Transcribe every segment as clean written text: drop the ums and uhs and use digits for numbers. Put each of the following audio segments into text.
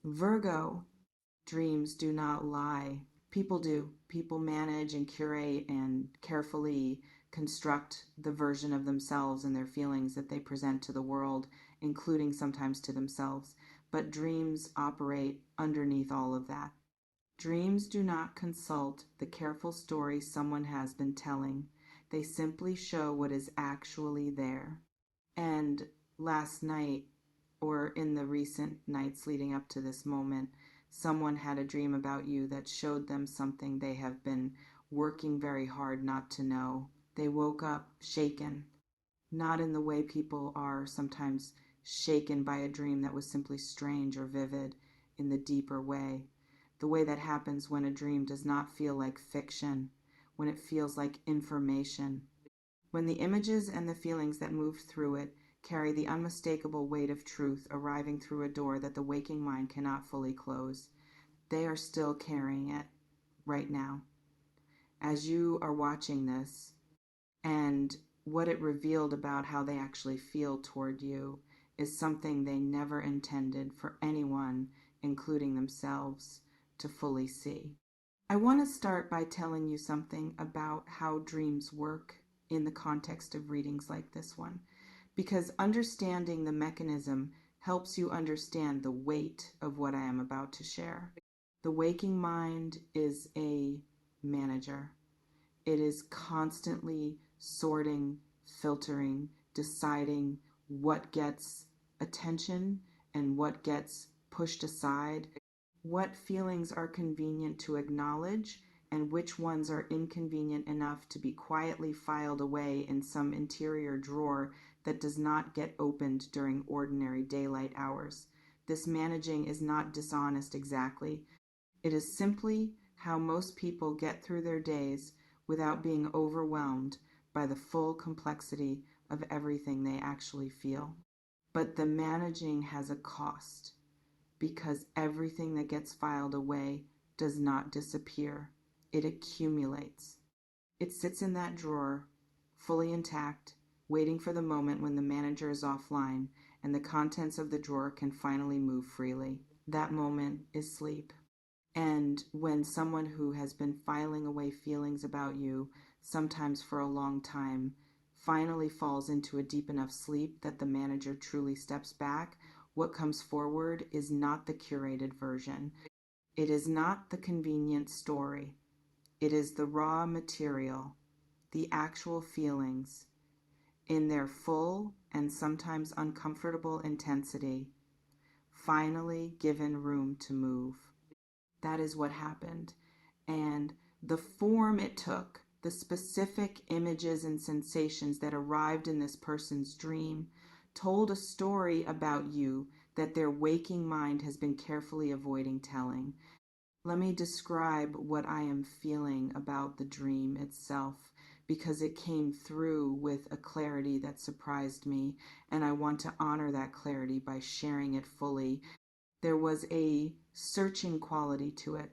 Virgo, dreams do not lie. People do. People manage and curate and carefully construct the version of themselves and their feelings that they present to the world, including sometimes to themselves. But dreams operate underneath all of that. Dreams do not consult the careful story someone has been telling. They simply show what is actually there. And last night, or in the recent nights leading up to this moment, someone had a dream about you that showed them something they have been working very hard not to know. They woke up shaken, not in the way people are sometimes shaken by a dream that was simply strange or vivid, in the deeper way. The way that happens when a dream does not feel like fiction, when it feels like information, when the images and the feelings that move through it carry the unmistakable weight of truth arriving through a door that the waking mind cannot fully close. They are still carrying it right now. As you are watching this, and what it revealed about how they actually feel toward you is something they never intended for anyone, including themselves, to fully see. I want to start by telling you something about how dreams work in the context of readings like this one, because understanding the mechanism helps you understand the weight of what I am about to share. The waking mind is a manager. It is constantly sorting, filtering, deciding what gets attention and what gets pushed aside, what feelings are convenient to acknowledge and which ones are inconvenient enough to be quietly filed away in some interior drawer that does not get opened during ordinary daylight hours. This managing is not dishonest exactly. It is simply how most people get through their days without being overwhelmed by the full complexity of everything they actually feel. But the managing has a cost, because everything that gets filed away does not disappear. It accumulates. It sits in that drawer, fully intact, waiting for the moment when the manager is offline and the contents of the drawer can finally move freely. That moment is sleep. And when someone who has been filing away feelings about you, sometimes for a long time, finally falls into a deep enough sleep that the manager truly steps back, what comes forward is not the curated version. It is not the convenient story. It is the raw material, the actual feelings, in their full and sometimes uncomfortable intensity, finally given room to move. That is what happened. And the form it took, the specific images and sensations that arrived in this person's dream, told a story about you that their waking mind has been carefully avoiding telling. Let me describe what I am feeling about the dream itself, because it came through with a clarity that surprised me, and I want to honor that clarity by sharing it fully. There was a searching quality to it,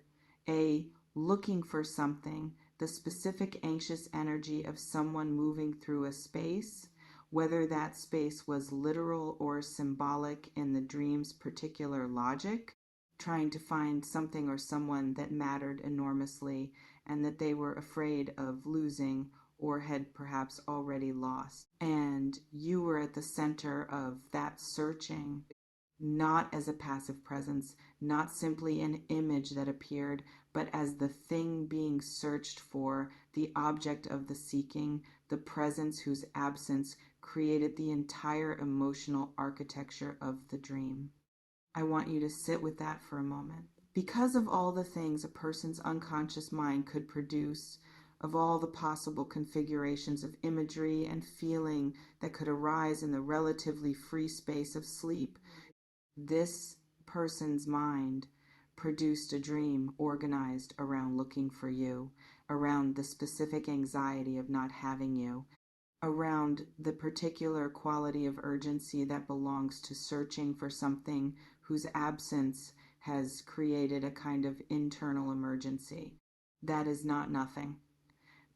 a looking for something, the specific anxious energy of someone moving through a space, whether that space was literal or symbolic in the dream's particular logic, trying to find something or someone that mattered enormously and that they were afraid of losing or had perhaps already lost. And you were at the center of that searching, not as a passive presence, not simply an image that appeared, but as the thing being searched for, the object of the seeking, the presence whose absence created the entire emotional architecture of the dream. I want you to sit with that for a moment. Because of all the things a person's unconscious mind could produce, of all the possible configurations of imagery and feeling that could arise in the relatively free space of sleep, this person's mind produced a dream organized around looking for you, around the specific anxiety of not having you, around the particular quality of urgency that belongs to searching for something whose absence has created a kind of internal emergency. That is not nothing.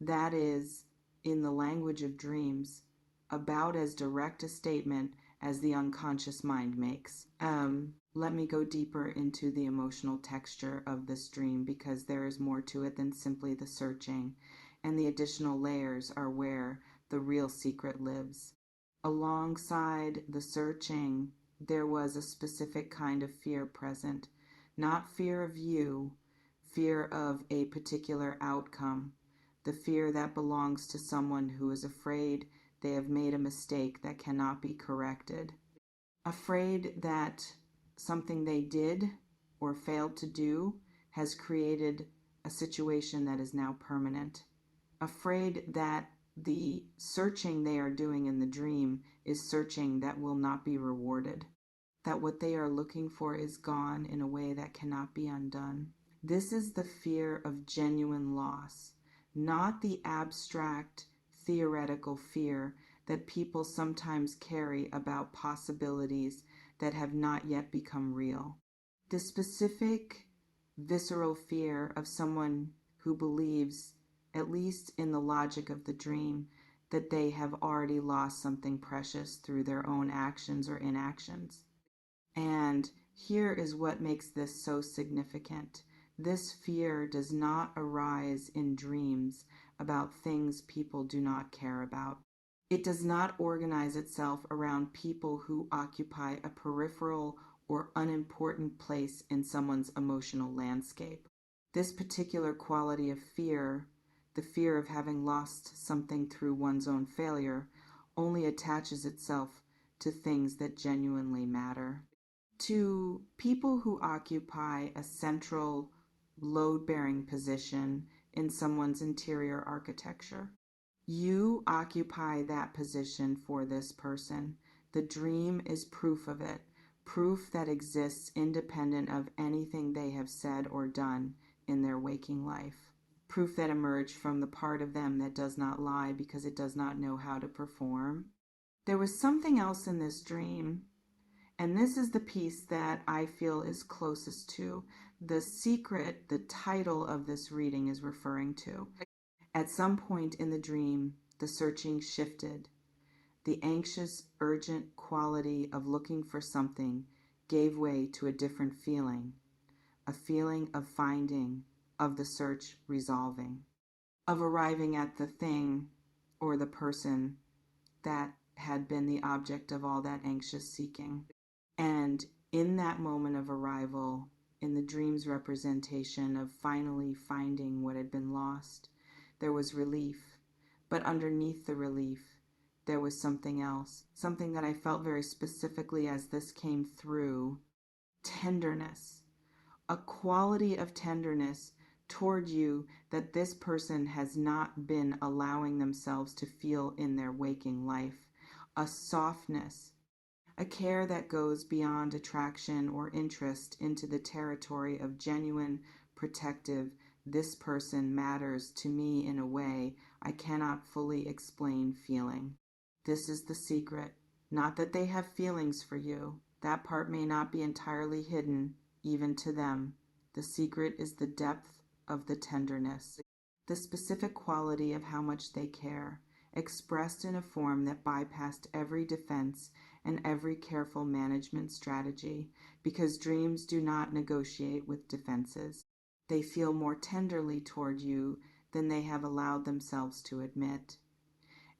That is, in the language of dreams, about as direct a statement as the unconscious mind makes. Let me go deeper into the emotional texture of this dream, because there is more to it than simply the searching, and the additional layers are where the real secret lives. Alongside the searching, there was a specific kind of fear present. Not fear of you, fear of a particular outcome. The fear that belongs to someone who is afraid they have made a mistake that cannot be corrected. Afraid that something they did or failed to do has created a situation that is now permanent. Afraid that the searching they are doing in the dream is searching that will not be rewarded. That what they are looking for is gone in a way that cannot be undone. This is the fear of genuine loss, not the abstract, theoretical fear that people sometimes carry about possibilities that have not yet become real. The specific, visceral fear of someone who believes, at least in the logic of the dream, that they have already lost something precious through their own actions or inactions. And here is what makes this so significant. This fear does not arise in dreams about things people do not care about. It does not organize itself around people who occupy a peripheral or unimportant place in someone's emotional landscape. This particular quality of fear, the fear of having lost something through one's own failure, only attaches itself to things that genuinely matter. To people who occupy a central, load-bearing position in someone's interior architecture, you occupy that position for this person. The dream is proof of it, proof that exists independent of anything they have said or done in their waking life. Proof that emerged from the part of them that does not lie because it does not know how to perform. There was something else in this dream, and this is the piece that I feel is closest to the secret the title of this reading is referring to. At some point in the dream, the searching shifted. The anxious, urgent quality of looking for something gave way to a different feeling, a feeling of finding, of the search resolving, of arriving at the thing or the person that had been the object of all that anxious seeking. And in that moment of arrival, in the dream's representation of finally finding what had been lost, there was relief. But underneath the relief, there was something else, something that I felt very specifically as this came through: tenderness, a quality of tenderness toward you that this person has not been allowing themselves to feel in their waking life, a softness, a care that goes beyond attraction or interest into the territory of genuine, protective, this person matters to me in a way I cannot fully explain feeling. This is the secret. Not that they have feelings for you. That part may not be entirely hidden, even to them. The secret is the depth of the tenderness, the specific quality of how much they care, expressed in a form that bypassed every defense and every careful management strategy, because dreams do not negotiate with defenses. They feel more tenderly toward you than they have allowed themselves to admit.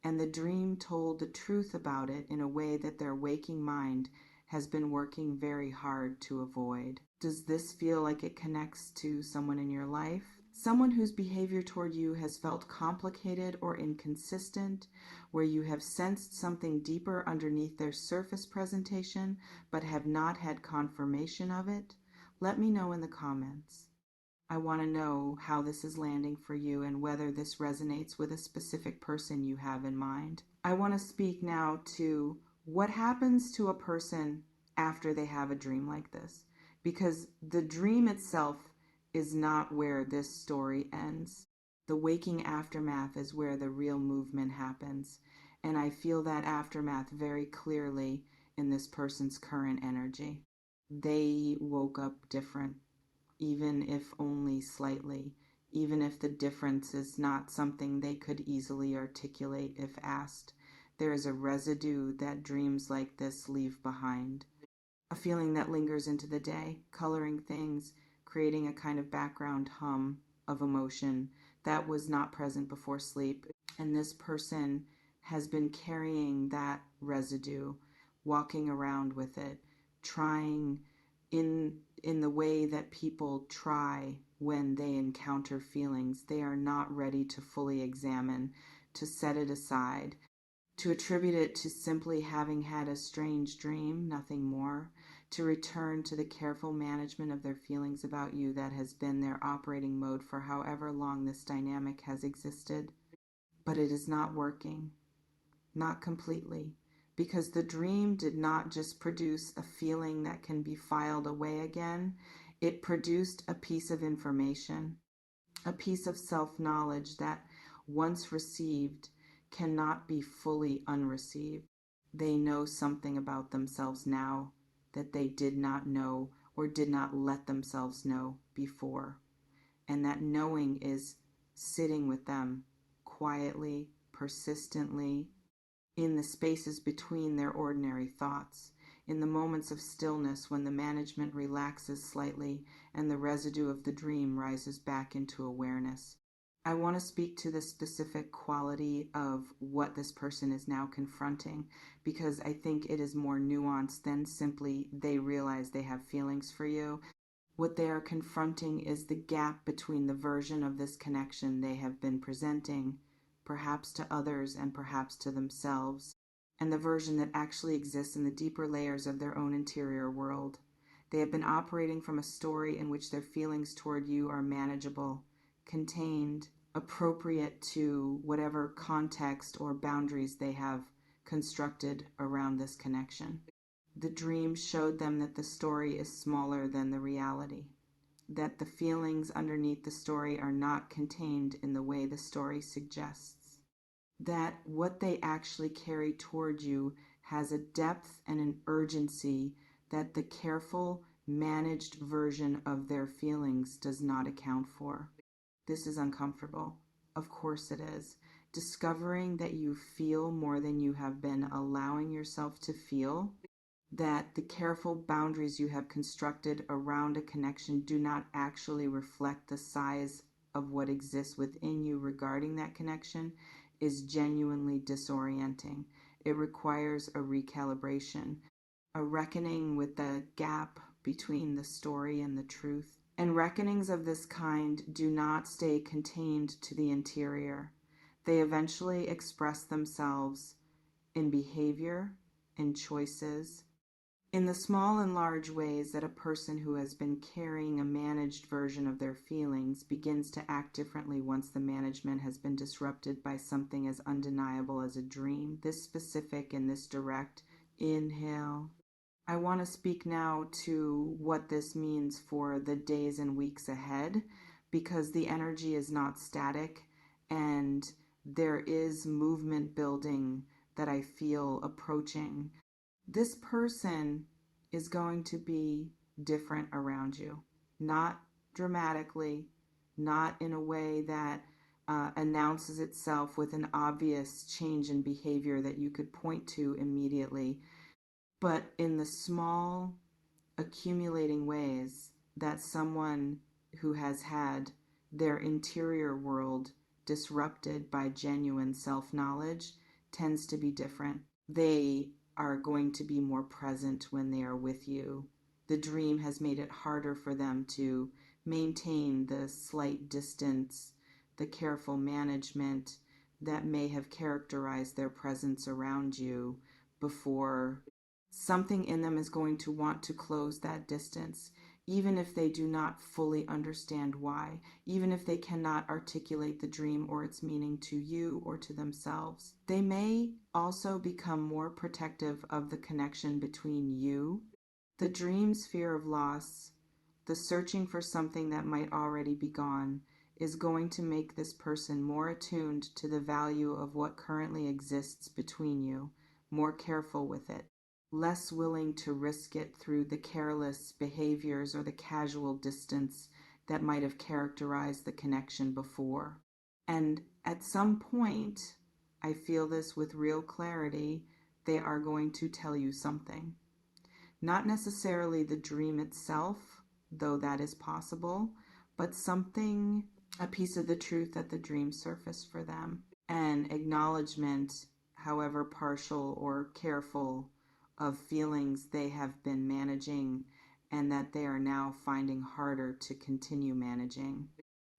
And the dream told the truth about it in a way that their waking mind has been working very hard to avoid. Does this feel like it connects to someone in your life? Someone whose behavior toward you has felt complicated or inconsistent, where you have sensed something deeper underneath their surface presentation, but have not had confirmation of it? Let me know in the comments. I want to know how this is landing for you and whether this resonates with a specific person you have in mind. I want to speak now to what happens to a person after they have a dream like this, because the dream itself is not where this story ends. The waking aftermath is where the real movement happens, and I feel that aftermath very clearly in this person's current energy. They woke up different, even if only slightly, even if the difference is not something they could easily articulate if asked. there is a residue that dreams like this leave behind. A feeling that lingers into the day, coloring things, creating a kind of background hum of emotion that was not present before sleep. And this person has been carrying that residue, walking around with it, trying in the way that people try when they encounter feelings they are not ready to fully examine, to set it aside, to attribute it to simply having had a strange dream, nothing more, to return to the careful management of their feelings about you that has been their operating mode for however long this dynamic has existed. But it is not working, not completely, because the dream did not just produce a feeling that can be filed away again, it produced a piece of information, a piece of self-knowledge that, once received, cannot be fully unreceived. They know something about themselves now that they did not know or did not let themselves know before. And that knowing is sitting with them quietly, persistently, in the spaces between their ordinary thoughts, in the moments of stillness when the management relaxes slightly and the residue of the dream rises back into awareness. I want to speak to the specific quality of what this person is now confronting, because I think it is more nuanced than simply they realize they have feelings for you. What they are confronting is the gap between the version of this connection they have been presenting, perhaps to others and perhaps to themselves, and the version that actually exists in the deeper layers of their own interior world. They have been operating from a story in which their feelings toward you are manageable, contained, appropriate to whatever context or boundaries they have constructed around this connection. The dream showed them that the story is smaller than the reality, that the feelings underneath the story are not contained in the way the story suggests, that what they actually carry toward you has a depth and an urgency that the careful, managed version of their feelings does not account for. This is uncomfortable. Of course it is. Discovering that you feel more than you have been allowing yourself to feel, that the careful boundaries you have constructed around a connection do not actually reflect the size of what exists within you regarding that connection, is genuinely disorienting. It requires a recalibration, a reckoning with the gap between the story and the truth. And reckonings of this kind do not stay contained to the interior. They eventually express themselves in behavior, in choices, in the small and large ways that a person who has been carrying a managed version of their feelings begins to act differently once the management has been disrupted by something as undeniable as a dream, this specific and this direct. Inhale. I want to speak now to what this means for the days and weeks ahead, because the energy is not static and there is movement building that I feel approaching. This person is going to be different around you, not dramatically, not in a way that announces itself with an obvious change in behavior that you could point to immediately, but in the small, accumulating ways that someone who has had their interior world disrupted by genuine self-knowledge tends to be different. They are going to be more present when they are with you. The dream has made it harder for them to maintain the slight distance, the careful management that may have characterized their presence around you before. Something in them is going to want to close that distance, even if they do not fully understand why, even if they cannot articulate the dream or its meaning to you or to themselves. They may also become more protective of the connection between you. The dream's fear of loss, the searching for something that might already be gone, is going to make this person more attuned to the value of what currently exists between you, more careful with it, less willing to risk it through the careless behaviors or the casual distance that might have characterized the connection before. And at some point, I feel this with real clarity. They are going to tell you something. Not necessarily the dream itself, though that is possible, but something, a piece of the truth that the dream surfaced for them. An acknowledgement, however partial or careful, of feelings they have been managing and that they are now finding harder to continue managing.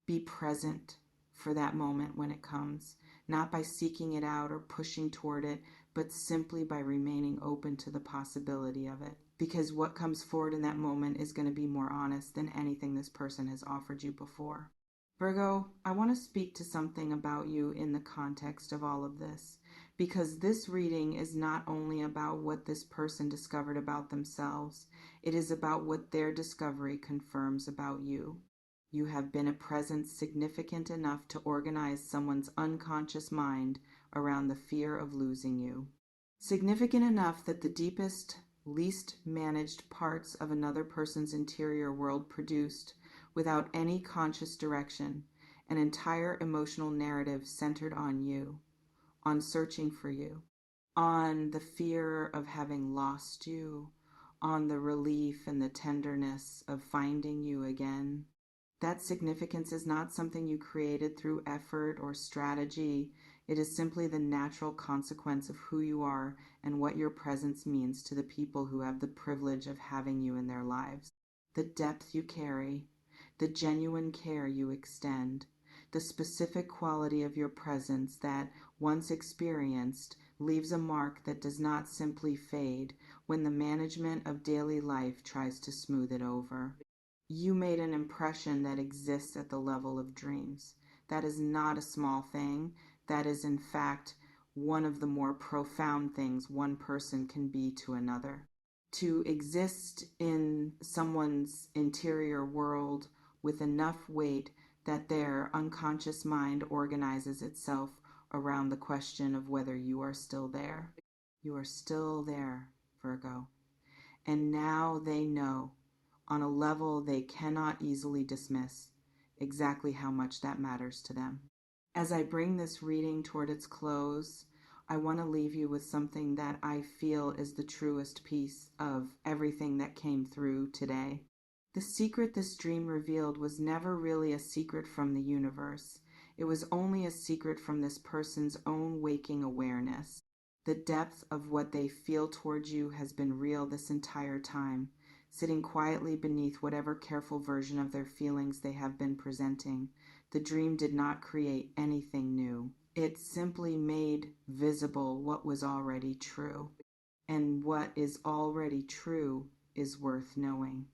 Be present for that moment when it comes, not by seeking it out or pushing toward it, but simply by remaining open to the possibility of it. Because what comes forward in that moment is going to be more honest than anything this person has offered you before. Virgo, I want to speak to something about you in the context of all of this, because this reading is not only about what this person discovered about themselves, it is about what their discovery confirms about you. You have been a presence significant enough to organize someone's unconscious mind around the fear of losing you. Significant enough that the deepest, least managed parts of another person's interior world produced, without any conscious direction, an entire emotional narrative centered on you, on searching for you, on the fear of having lost you, on the relief and the tenderness of finding you again. That significance is not something you created through effort or strategy. It is simply the natural consequence of who you are and what your presence means to the people who have the privilege of having you in their lives. The depth you carry, the genuine care you extend, the specific quality of your presence that, once experienced, leaves a mark that does not simply fade when the management of daily life tries to smooth it over. You made an impression that exists at the level of dreams. That is not a small thing. That is, in fact, one of the more profound things one person can be to another. To exist in someone's interior world with enough weight that their unconscious mind organizes itself around the question of whether you are still there. You are still there, Virgo. And now they know, on a level they cannot easily dismiss, exactly how much that matters to them. As I bring this reading toward its close, I want to leave you with something that I feel is the truest piece of everything that came through today. The secret this dream revealed was never really a secret from the universe. It was only a secret from this person's own waking awareness. The depth of what they feel towards you has been real this entire time, sitting quietly beneath whatever careful version of their feelings they have been presenting. The dream did not create anything new. It simply made visible what was already true. And what is already true is worth knowing.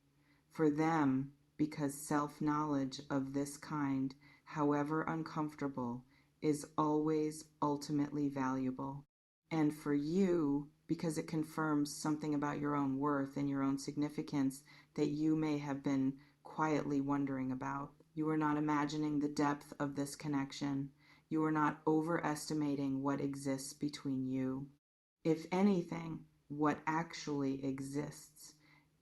For them, because self-knowledge of this kind, however uncomfortable, is always ultimately valuable. And for you, because it confirms something about your own worth and your own significance that you may have been quietly wondering about. You are not imagining the depth of this connection. You are not overestimating what exists between you. If anything, what actually exists,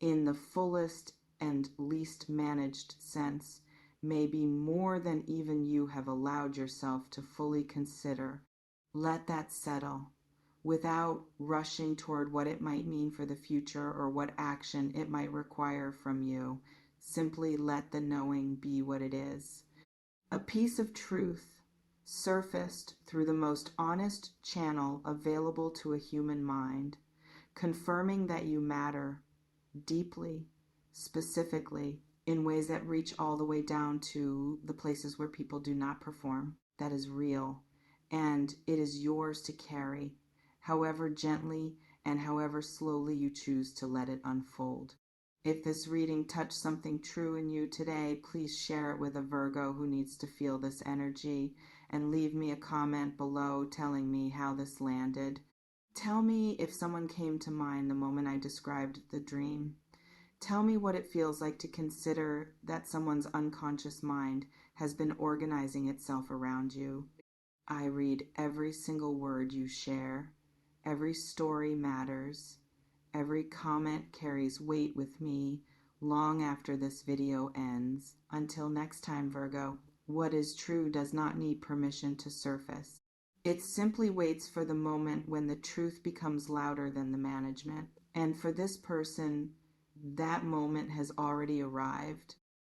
in the fullest and least managed sense, may be more than even you have allowed yourself to fully consider. Let that settle, without rushing toward what it might mean for the future or what action it might require from you. Simply let the knowing be what it is. A piece of truth surfaced through the most honest channel available to a human mind, confirming that you matter deeply, specifically, in ways that reach all the way down to the places where people do not perform. That is real, and it is yours to carry, however gently and however slowly you choose to let it unfold. If this reading touched something true in you today, please share it with a Virgo who needs to feel this energy, and leave me a comment below telling me how this landed. Tell me if someone came to mind the moment I described the dream. Tell me what it feels like to consider that someone's unconscious mind has been organizing itself around you. I read every single word you share. Every story matters. Every comment carries weight with me long after this video ends. Until next time, Virgo, what is true does not need permission to surface. It simply waits for the moment when the truth becomes louder than the management. And for this person, that moment has already arrived.